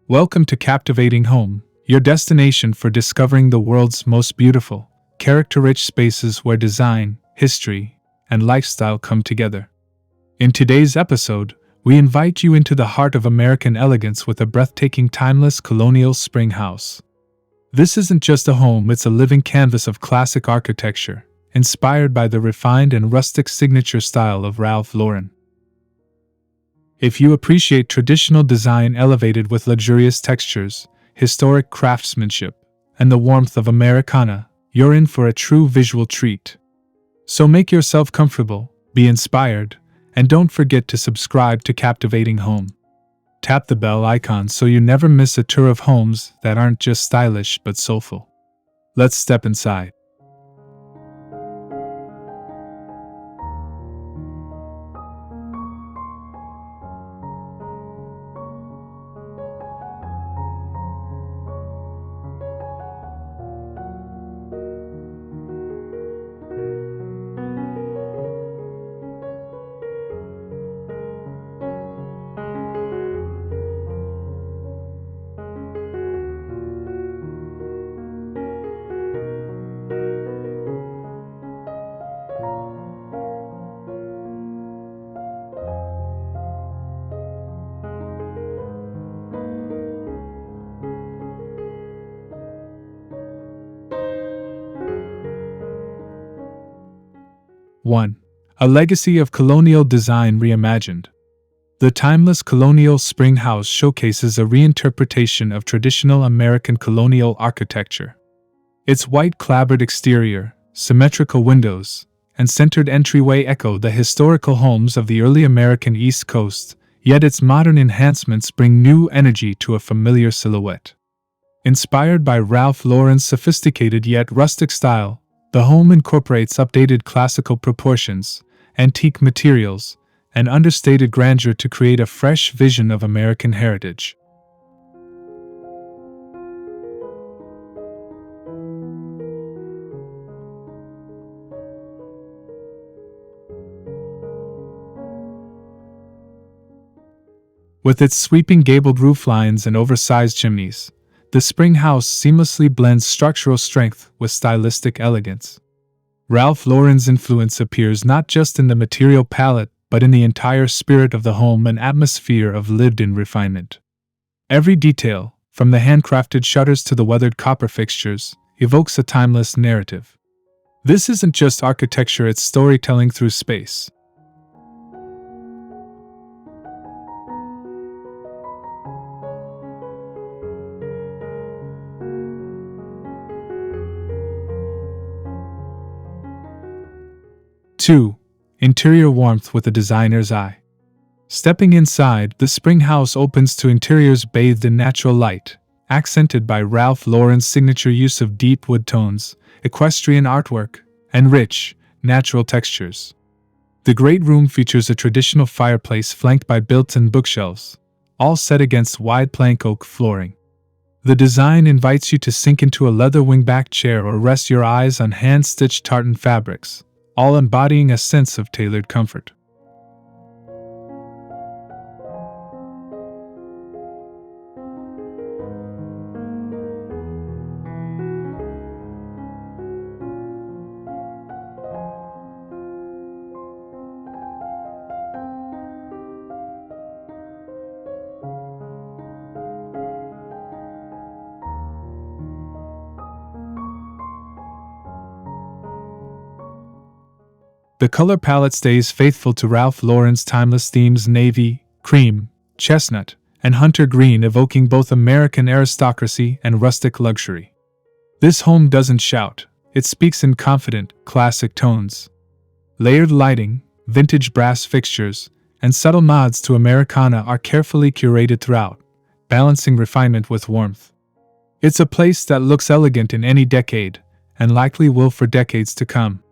Welcome to Captivating Home, your destination for discovering the world's most beautiful, character-rich spaces where design, history, and lifestyle come together. In today's episode, we invite you into the heart of American elegance with a breathtaking timeless Colonial Spring House. This isn't just a home, it's a living canvas of classic architecture, inspired by the refined and rustic signature style of Ralph Lauren. If you appreciate traditional design elevated with luxurious textures, historic craftsmanship, and the warmth of Americana, you're in for a true visual treat. So make yourself comfortable, be inspired, and don't forget to subscribe to Captivating Home. Tap the bell icon so you never miss a tour of homes that aren't just stylish but soulful. Let's step inside. One, a legacy of colonial design reimagined. The timeless Colonial Spring House showcases a reinterpretation of traditional American colonial architecture. Its white clapboard exterior, symmetrical windows, and centered entryway echo the historical homes of the early American East Coast, yet its modern enhancements bring new energy to a familiar silhouette. Inspired by Ralph Lauren's sophisticated yet rustic style, the home incorporates updated classical proportions, antique materials, and understated grandeur to create a fresh vision of American heritage. With its sweeping gabled rooflines and oversized chimneys, the Spring House seamlessly blends structural strength with stylistic elegance. Ralph Lauren's influence appears not just in the material palette but in the entire spirit of the home and atmosphere of lived-in refinement. Every detail, from the handcrafted shutters to the weathered copper fixtures, evokes a timeless narrative. This isn't just architecture, it's storytelling through space. Two, interior warmth with a designer's eye. Stepping inside, the Spring House opens to interiors bathed in natural light, accented by Ralph Lauren's signature use of deep wood tones, equestrian artwork, and rich, natural textures. The great room features a traditional fireplace flanked by built-in bookshelves, all set against wide plank oak flooring. The design invites you to sink into a leather wingback chair or rest your eyes on hand-stitched tartan fabrics, all embodying a sense of tailored comfort. The color palette stays faithful to Ralph Lauren's timeless themes: navy, cream, chestnut, and hunter green, evoking both American aristocracy and rustic luxury. This home doesn't shout, it speaks in confident, classic tones. Layered lighting, vintage brass fixtures, and subtle nods to Americana are carefully curated throughout, balancing refinement with warmth. It's a place that looks elegant in any decade, and likely will for decades to come.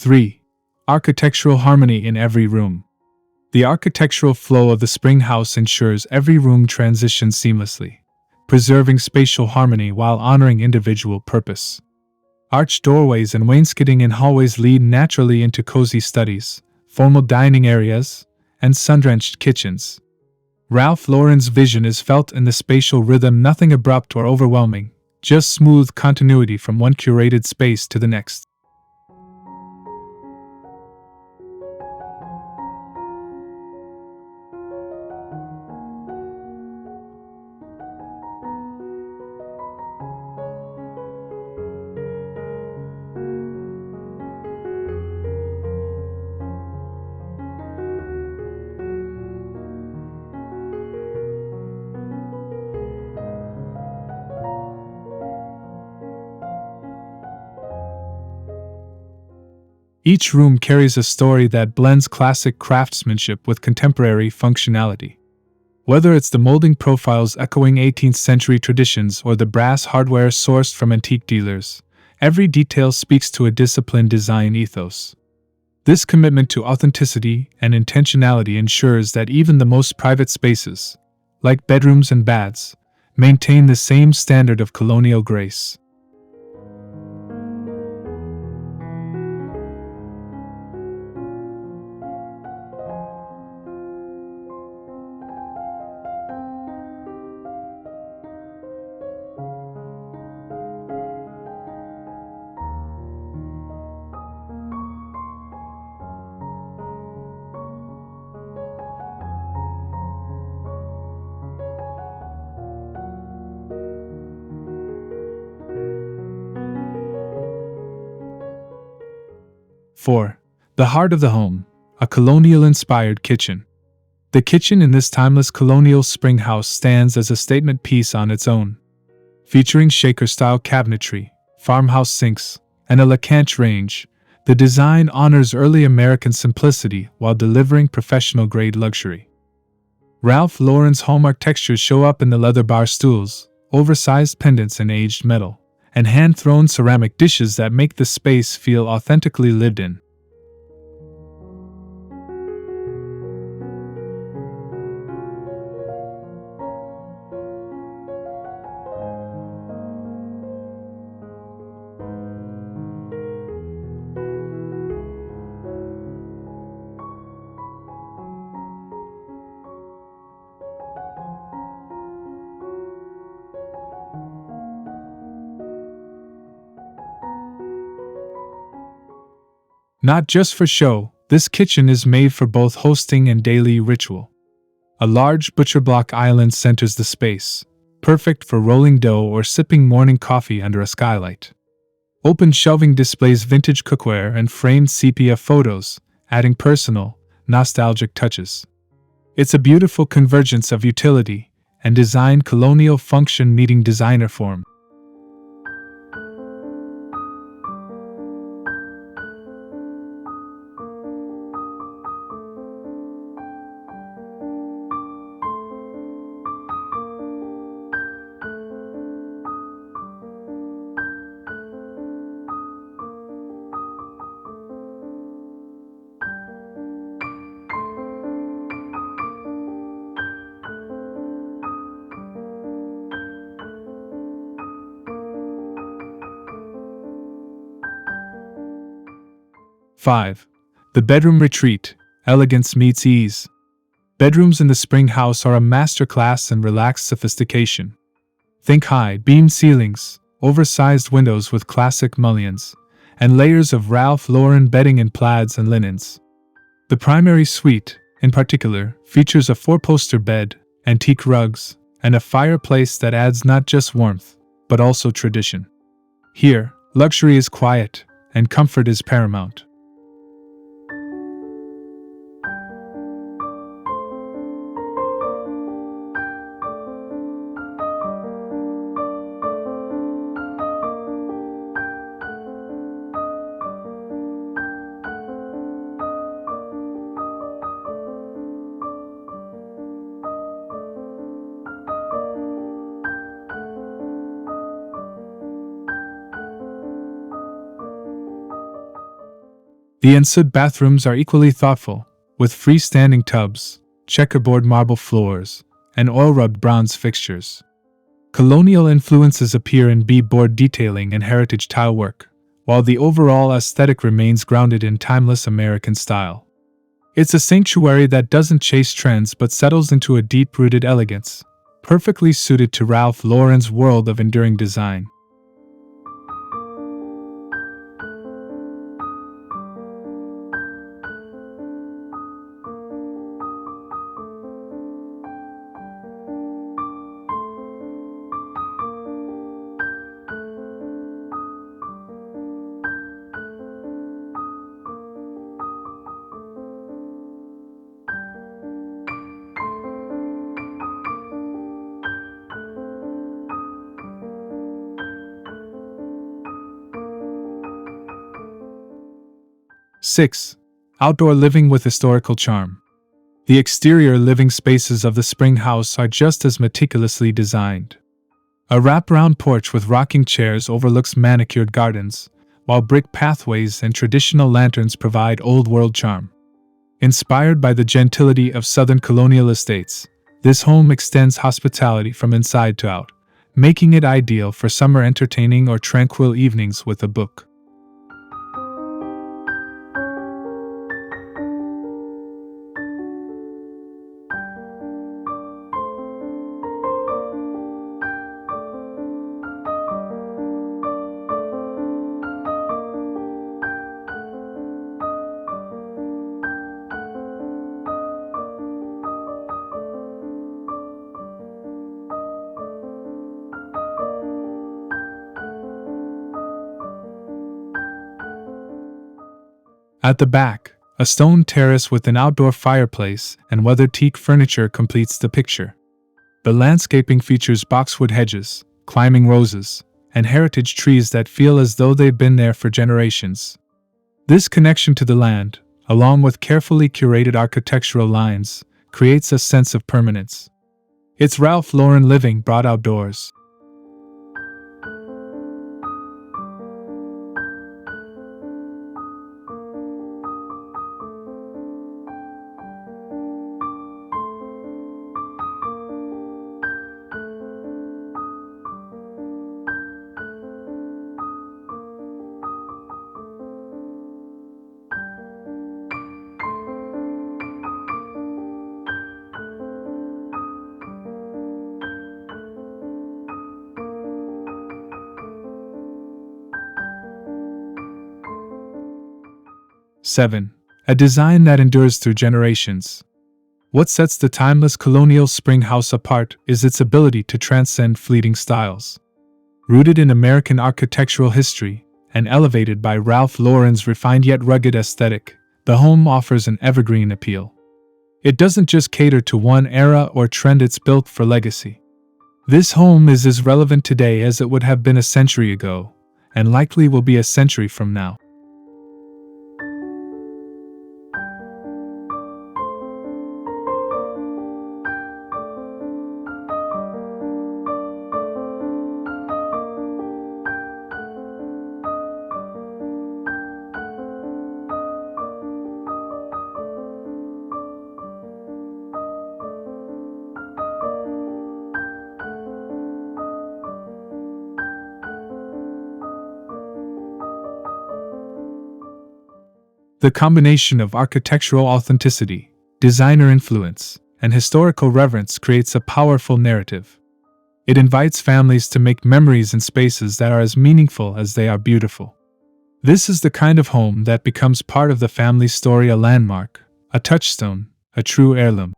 3. Architectural harmony in every room. The architectural flow of the spring house ensures every room transitions seamlessly, preserving spatial harmony while honoring individual purpose. Arched doorways and wainscoting in hallways lead naturally into cozy studies, formal dining areas, and sun-drenched kitchens. Ralph Lauren's vision is felt in the spatial rhythm, nothing abrupt or overwhelming, just smooth continuity from one curated space to the next. Each room carries a story that blends classic craftsmanship with contemporary functionality. Whether it's the molding profiles echoing 18th century traditions or the brass hardware sourced from antique dealers, every detail speaks to a disciplined design ethos. This commitment to authenticity and intentionality ensures that even the most private spaces, like bedrooms and baths, maintain the same standard of colonial grace. Four. The heart of the home, a colonial-inspired kitchen. The kitchen in this timeless colonial spring house stands as a statement piece on its own. Featuring Shaker-style cabinetry, farmhouse sinks, and a Elegance range, the design honors early American simplicity while delivering professional-grade luxury. Ralph Lauren's hallmark textures show up in the leather bar stools, oversized pendants in aged metal, and hand-thrown ceramic dishes that make the space feel authentically lived in. Not just for show, this kitchen is made for both hosting and daily ritual. A large butcher block island centers the space, perfect for rolling dough or sipping morning coffee under a skylight. Open shelving displays vintage cookware and framed sepia photos, adding personal, nostalgic touches. It's a beautiful convergence of utility and design, colonial function meeting designer form. 5. The bedroom retreat, elegance meets ease. Bedrooms in the spring house are a masterclass in relaxed sophistication. Think high, beamed ceilings, oversized windows with classic mullions, and layers of Ralph Lauren bedding in plaids and linens. The primary suite, in particular, features a four-poster bed, antique rugs, and a fireplace that adds not just warmth, but also tradition. Here, luxury is quiet, and comfort is paramount. The ensuite bathrooms are equally thoughtful, with freestanding tubs, checkerboard marble floors, and oil-rubbed bronze fixtures. Colonial influences appear in beadboard detailing and heritage tile work, while the overall aesthetic remains grounded in timeless American style. It's a sanctuary that doesn't chase trends but settles into a deep-rooted elegance, perfectly suited to Ralph Lauren's world of enduring design. Six. Outdoor living with historical charm. The exterior living spaces of the Spring House are just as meticulously designed. A wraparound porch with rocking chairs overlooks manicured gardens, while brick pathways and traditional lanterns provide old-world charm. Inspired by the gentility of southern colonial estates, this home extends hospitality from inside to out, making it ideal for summer entertaining or tranquil evenings with a book. At the back, a stone terrace with an outdoor fireplace and weathered teak furniture completes the picture. The landscaping features boxwood hedges, climbing roses, and heritage trees that feel as though they've been there for generations. This connection to the land, along with carefully curated architectural lines, creates a sense of permanence. It's Ralph Lauren living brought outdoors. 7. A design that endures through generations. What sets the timeless Colonial Spring House apart is its ability to transcend fleeting styles. Rooted in American architectural history and elevated by Ralph Lauren's refined yet rugged aesthetic, the home offers an evergreen appeal. It doesn't just cater to one era or trend, it's built for legacy. This home is as relevant today as it would have been a century ago, and likely will be a century from now. The combination of architectural authenticity, designer influence, and historical reverence creates a powerful narrative. It invites families to make memories in spaces that are as meaningful as they are beautiful. This is the kind of home that becomes part of the family story, a landmark, a touchstone, a true heirloom.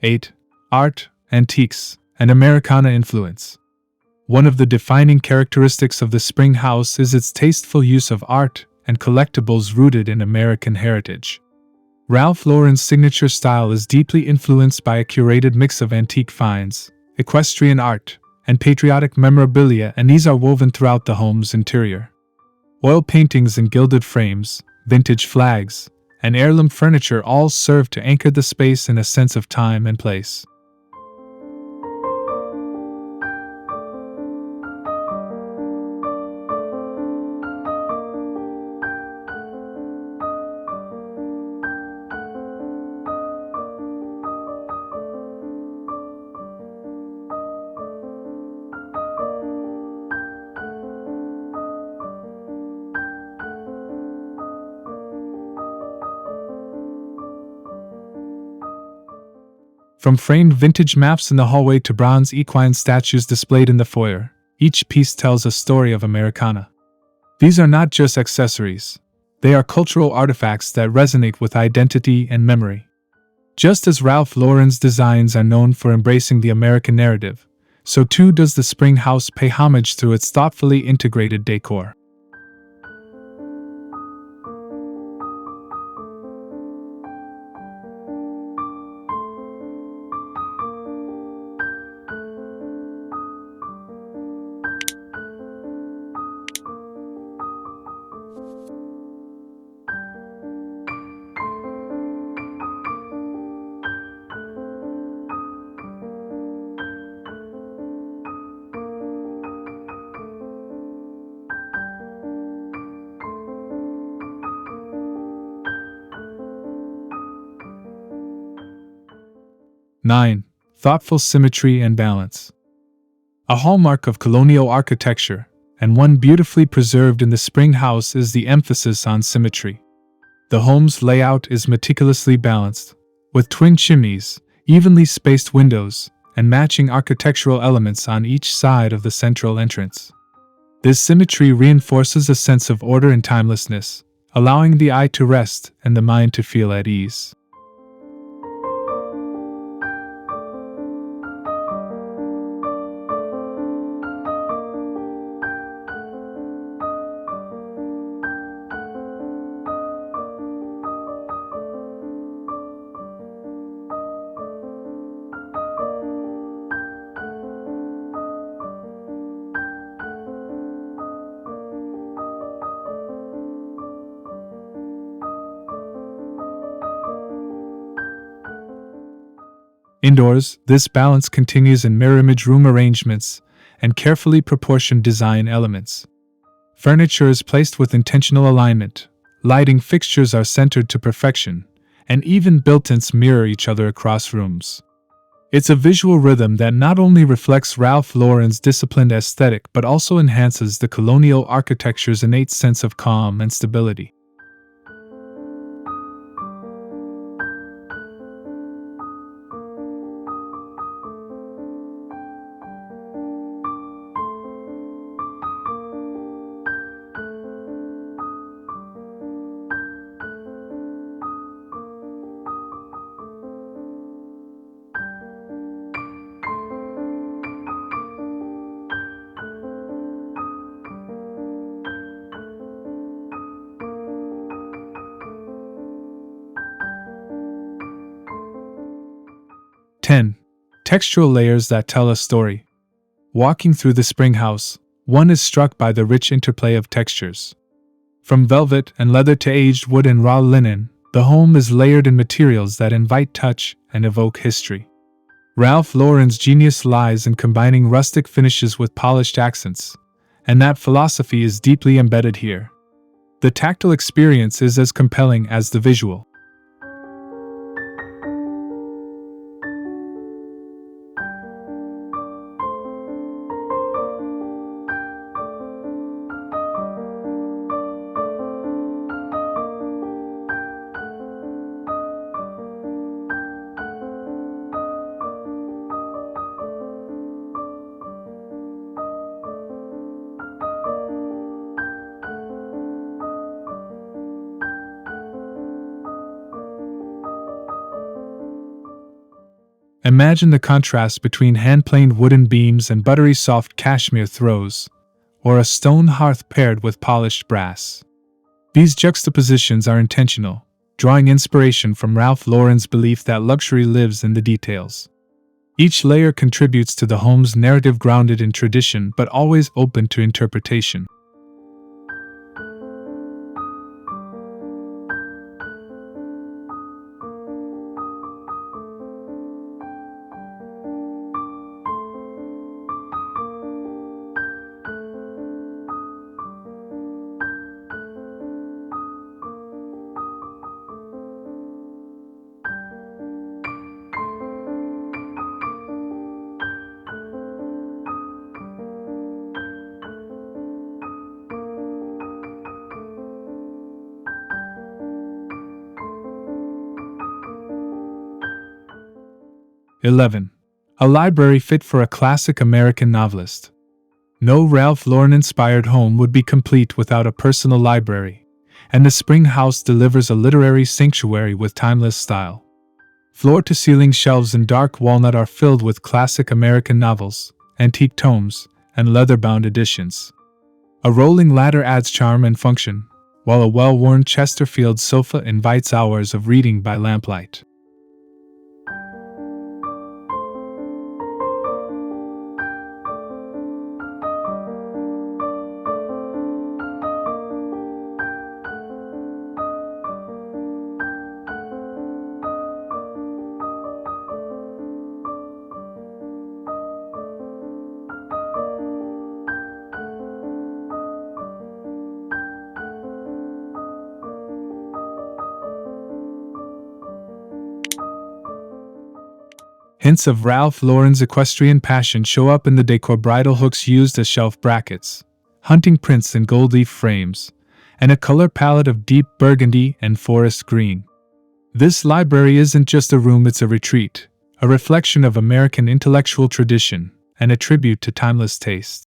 8. Art, antiques, and Americana influence. One of the defining characteristics of the Spring House is its tasteful use of art and collectibles rooted in American heritage. Ralph Lauren's signature style is deeply influenced by a curated mix of antique finds, equestrian art, and patriotic memorabilia, and these are woven throughout the home's interior. Oil paintings in gilded frames, vintage flags, and heirloom furniture all serve to anchor the space in a sense of time and place. From framed vintage maps in the hallway to bronze equine statues displayed in the foyer, each piece tells a story of Americana. These are not just accessories, they are cultural artifacts that resonate with identity and memory. Just as Ralph Lauren's designs are known for embracing the American narrative, so too does the Spring House pay homage through its thoughtfully integrated decor. Nine. Thoughtful symmetry and balance. A hallmark of colonial architecture, and one beautifully preserved in the Spring House, is the emphasis on symmetry. The home's layout is meticulously balanced, with twin chimneys, evenly spaced windows, and matching architectural elements on each side of the central entrance. This symmetry reinforces a sense of order and timelessness, allowing the eye to rest and the mind to feel at ease. Indoors, this balance continues in mirror image room arrangements and carefully proportioned design elements. Furniture is placed with intentional alignment, lighting fixtures are centered to perfection, and even built-ins mirror each other across rooms. It's a visual rhythm that not only reflects Ralph Lauren's disciplined aesthetic but also enhances the colonial architecture's innate sense of calm and stability. Textural layers that tell a story. Walking through the Spring House, one is struck by the rich interplay of textures. From velvet and leather to aged wood and raw linen, the home is layered in materials that invite touch and evoke history. Ralph Lauren's genius lies in combining rustic finishes with polished accents, and that philosophy is deeply embedded here. The tactile experience is as compelling as the visual. Imagine the contrast between hand-planed wooden beams and buttery soft cashmere throws, or a stone hearth paired with polished brass. These juxtapositions are intentional, drawing inspiration from Ralph Lauren's belief that luxury lives in the details. Each layer contributes to the home's narrative, grounded in tradition but always open to interpretation. (11) A library fit for a classic American novelist. No Ralph Lauren-inspired home would be complete without a personal library, and the Spring House delivers a literary sanctuary with timeless style. Floor-to-ceiling shelves in dark walnut are filled with classic American novels, antique tomes, and leather-bound editions. A rolling ladder adds charm and function, while a well-worn Chesterfield sofa invites hours of reading by lamplight. Hints of Ralph Lauren's equestrian passion show up in the decor: bridle hooks used as shelf brackets, hunting prints in gold leaf frames, and a color palette of deep burgundy and forest green. This library isn't just a room, it's a retreat, a reflection of American intellectual tradition, and a tribute to timeless taste.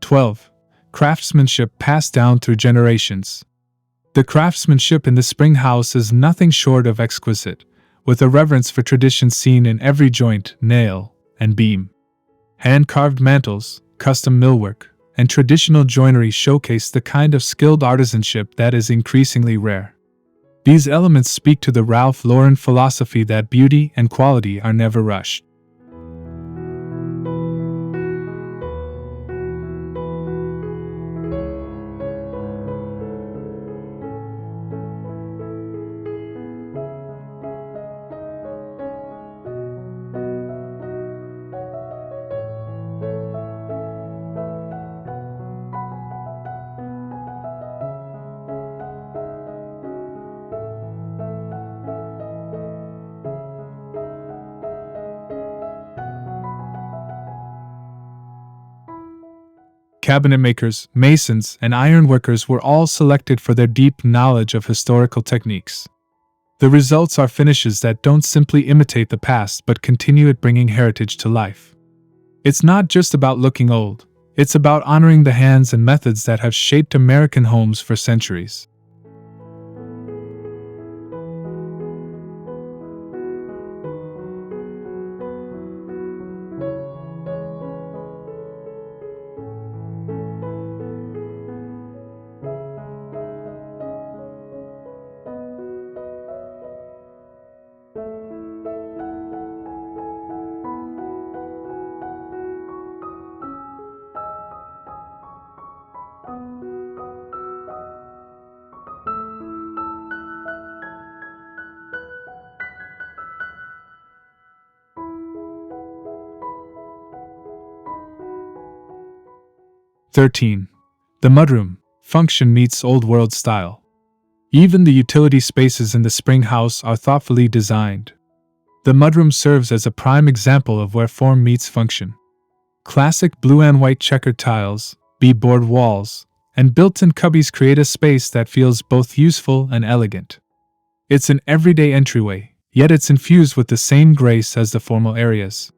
(12) Craftsmanship passed down through generations. The craftsmanship in the Spring House is nothing short of exquisite, with a reverence for tradition seen in every joint, nail, and beam. Hand-carved mantels, custom millwork, and traditional joinery showcase the kind of skilled artisanship that is increasingly rare. These elements speak to the Ralph Lauren philosophy that beauty and quality are never rushed. Cabinet makers, masons, and ironworkers were all selected for their deep knowledge of historical techniques. The results are finishes that don't simply imitate the past but continue at bringing heritage to life. It's not just about looking old, it's about honoring the hands and methods that have shaped American homes for centuries. 13. The mudroom. Function meets old world style. Even the utility spaces in the spring house are thoughtfully designed. The mudroom serves as a prime example of where form meets function. Classic blue and white checkered tiles, beadboard walls, and built-in cubbies create a space that feels both useful and elegant. It's an everyday entryway, yet it's infused with the same grace as the formal areas.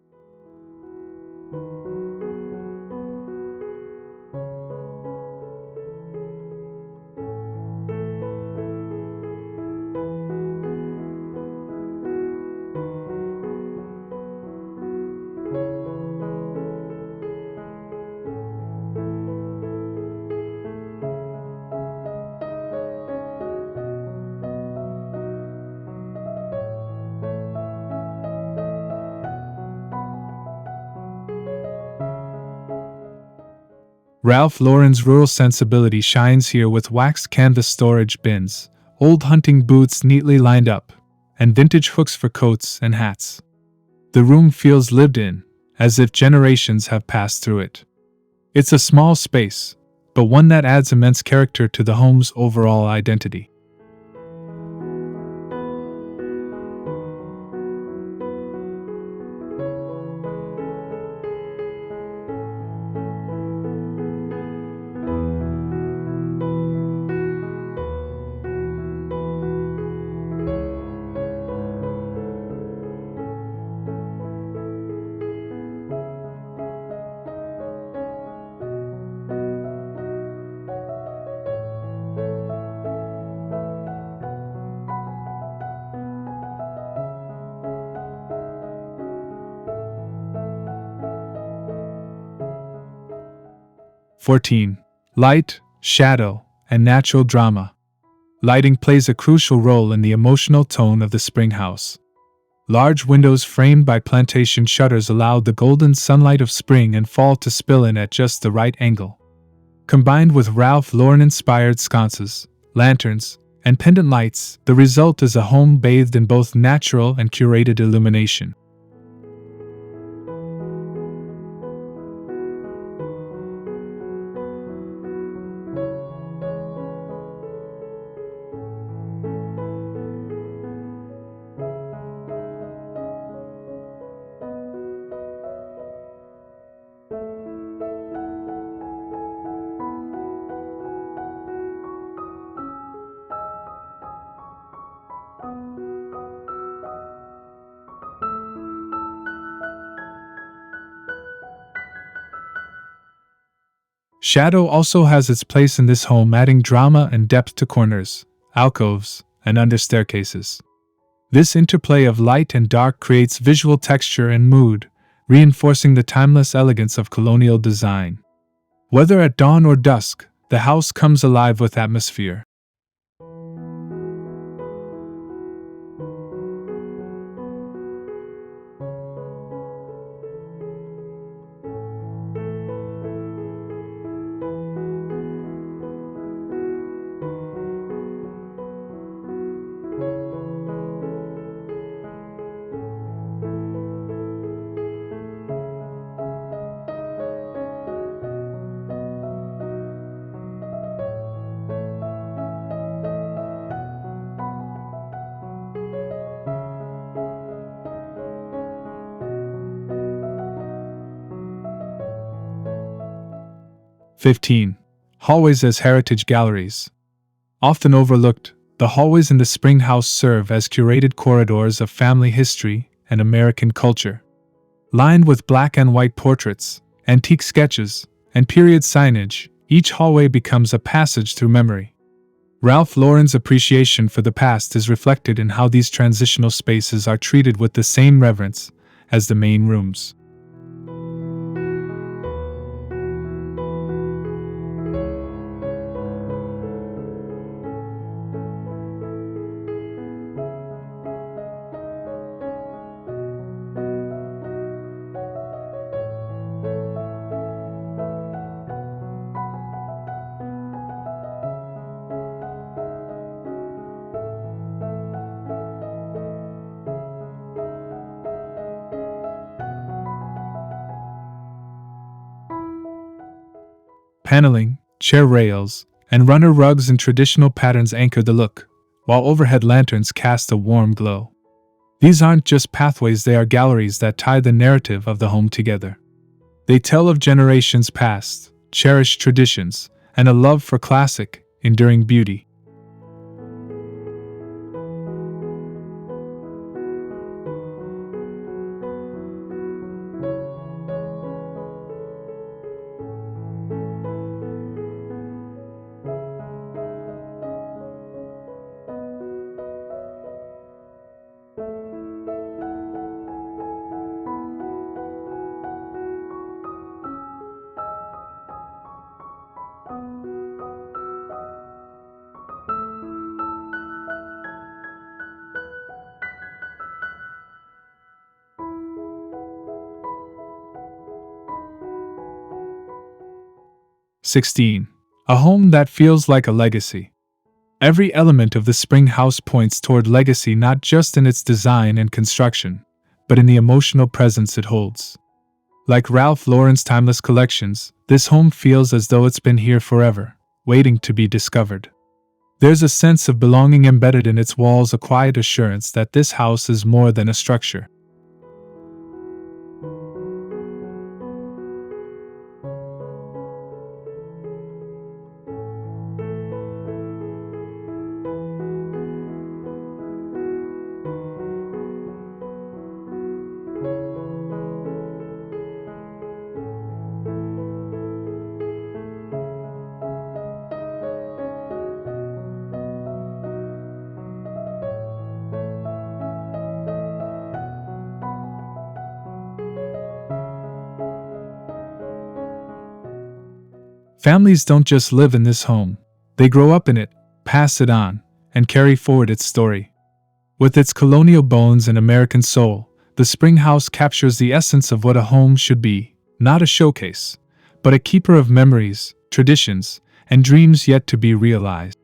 Ralph Lauren's rural sensibility shines here with waxed canvas storage bins, old hunting boots neatly lined up, and vintage hooks for coats and hats. The room feels lived in, as if generations have passed through it. It's a small space, but one that adds immense character to the home's overall identity. "14. Light, shadow, and natural drama. Lighting plays a crucial role in the emotional tone of the spring house. Large windows framed by plantation shutters allow the golden sunlight of spring and fall to spill in at just the right angle. Combined with Ralph Lauren-inspired sconces, lanterns, and pendant lights, the result is a home bathed in both natural and curated illumination. Shadow also has its place in this home, adding drama and depth to corners, alcoves, and under staircases. This interplay of light and dark creates visual texture and mood, reinforcing the timeless elegance of colonial design. Whether at dawn or dusk, the house comes alive with atmosphere. "15. Hallways as heritage galleries. Often overlooked, the hallways in the spring house serve as curated corridors of family history and American culture. Lined with black and white portraits, antique sketches, and period signage, each hallway becomes a passage through memory. Ralph Lauren's appreciation for the past is reflected in how these transitional spaces are treated with the same reverence as the main rooms. Paneling, chair rails, and runner rugs in traditional patterns anchor the look, while overhead lanterns cast a warm glow. These aren't just pathways, they are galleries that tie the narrative of the home together. They tell of generations past, cherished traditions, and a love for classic, enduring beauty. (16) A home that feels like a legacy. Every element of the Spring House points toward legacy, not just in its design and construction, but in the emotional presence it holds. Like Ralph Lauren's timeless collections, this home feels as though it's been here forever, waiting to be discovered. There's a sense of belonging embedded in its walls, a quiet assurance that this house is more than a structure. Families don't just live in this home, they grow up in it, pass it on, and carry forward its story. With its colonial bones and American soul, the Spring House captures the essence of what a home should be, not a showcase, but a keeper of memories, traditions, and dreams yet to be realized.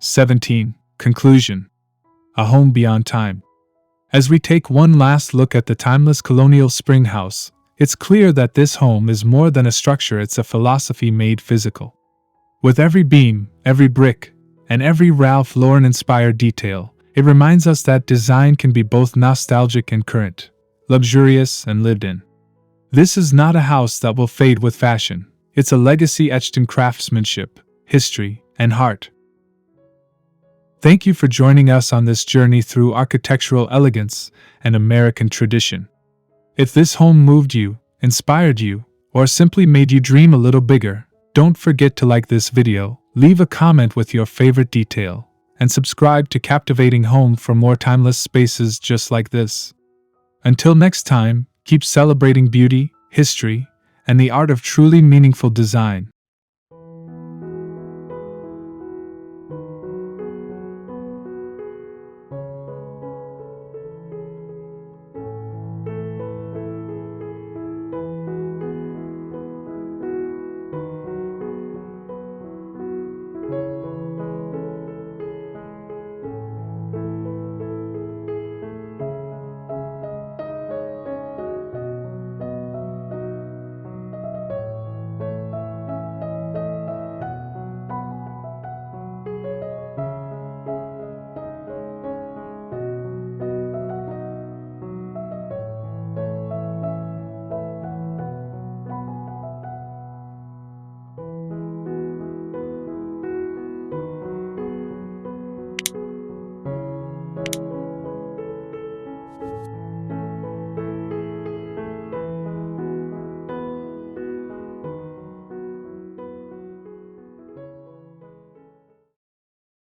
(17) Conclusion. A home beyond time. As we take one last look at the timeless Colonial Spring House, it's clear that this home is more than a structure, it's a philosophy made physical. With every beam, every brick, and every Ralph Lauren-inspired detail, it reminds us that design can be both nostalgic and current, luxurious and lived in. This is not a house that will fade with fashion, it's a legacy etched in craftsmanship, history, and heart. Thank you for joining us on this journey through architectural elegance and American tradition. If this home moved you, inspired you, or simply made you dream a little bigger, don't forget to like this video, leave a comment with your favorite detail, and subscribe to Captivating Home for more timeless spaces just like this. Until next time, keep celebrating beauty, history, and the art of truly meaningful design.